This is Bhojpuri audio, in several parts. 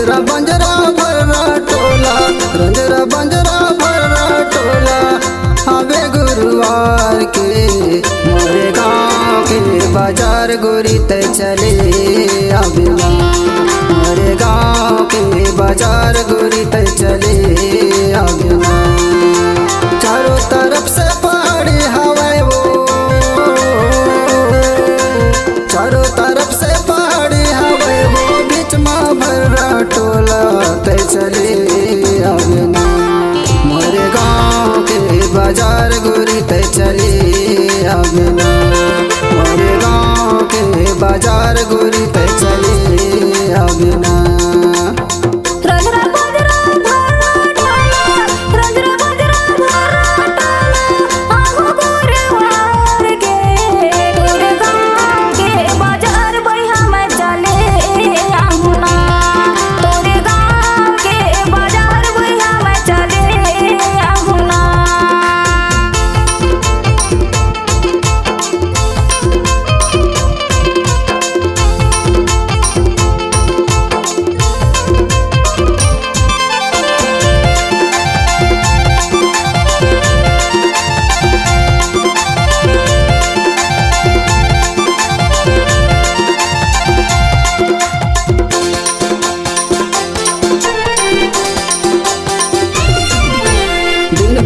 रंजरा बंजरा भररा टोला, रंजरा बंजरा भररा टोला। आवे गुरुवार के मोरे गाँव के बाजार गोरी ते चले आवे ना। मोरे गाँव के बाजार गोरी ते चले आवे ना। चारों तरफ से पहाड़ी हवाएं वो, चारों तरफ से पहाड़ी हवाएं वो। बीच में भररा टोला ते चले आवे ना। मोरे गाँव के बाजार गोरी ते चले आवे ना। मोरे गाँव के बाजार गोरी ते चले आवे ना।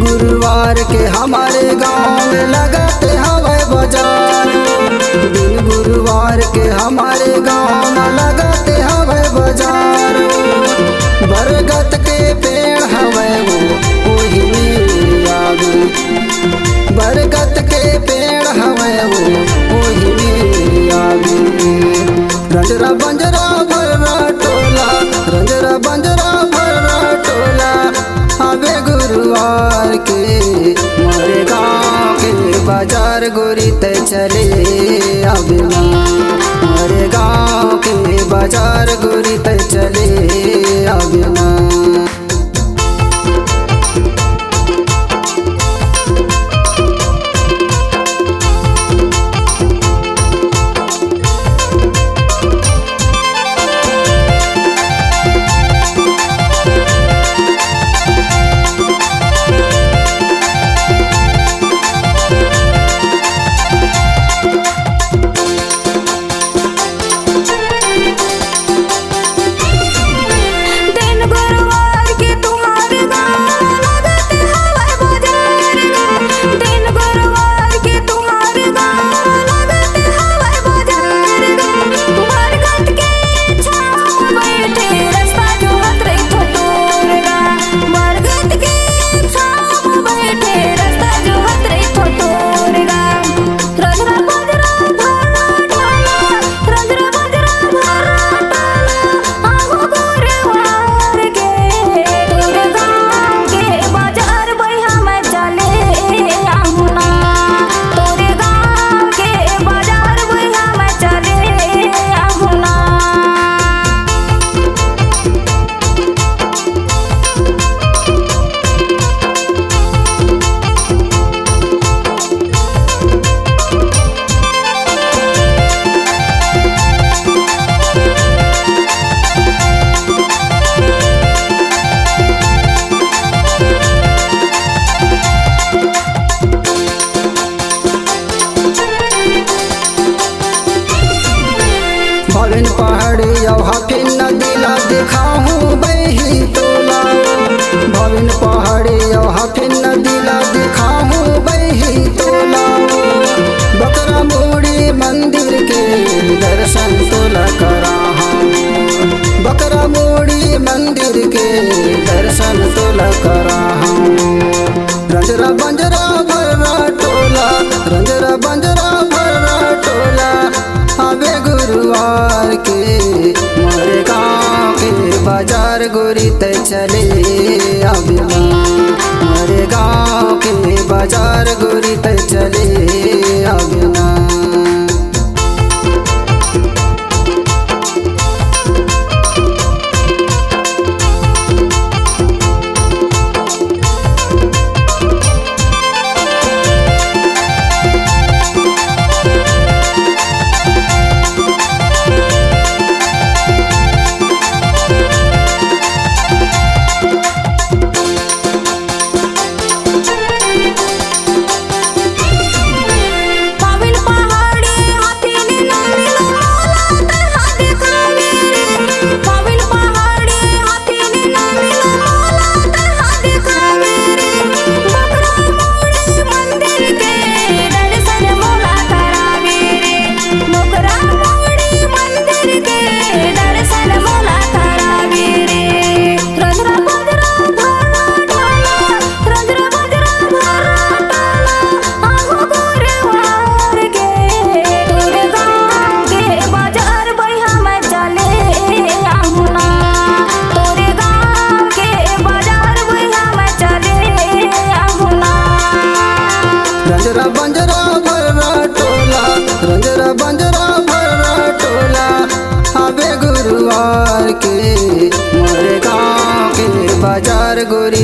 गुरुवार के हमारे गांव में लगाते हवाई बाजार। दिन गुरुवार के हमारे गांव में लगाते हवाई बाजार। बरगद के पेड़ हवाई वो वही आवे। बरगद के पेड़ हवाई वो वही आवे। रंजरा बंजरा भररा टोला, रंजरा बंजरा भररा टोला। आवे गुरुवार के मोरे गाँव के बाजार गोरी ते चले आवे ना। मोरे गाँव के बाजार गोरी ते चले आवे ना। भविन पहाड़ी हफिन नदीला दिखाऊं बही टोला। भविन पहाड़ी हफिन नदीला दिखाऊं बही टोला। बकरा मुड़ी मंदिर के दर्शन तोला कराऊं। बकरा मुड़ी मंदिर के दर्शन तोला कराऊं। रंजरा बंजरा भररा टोला, रंजरा बंजरा भररा टोला। आवे गुरुवार के मोरे गाँव के बाजार गोरी ते चले आवे ना। मोरे गाँव के बाजार गोरी ते चले आवे ना।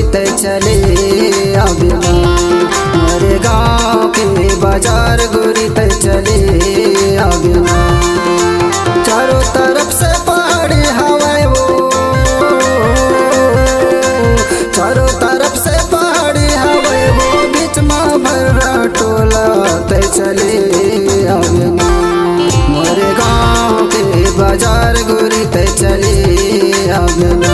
गोरी ते चले अबना मोरे गाँव के बाजार गोरी ते चले अबना चारों तरफ से पहाड़ी हवाएं वो चारों तरफ से पहाड़ी हवाएं वो बीच में भरा टोला ते चले अबना मोरे गाँव के बाजार गोरी ते चले अबना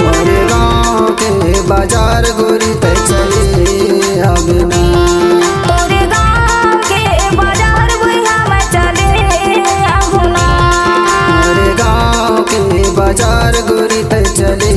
मोरे गाँव के बाजार गोरी ते चले अबना तोरे गाँव के बाजार बुढ़िया में चले अबना मोरे गाँव के बाजार गोरी ते चले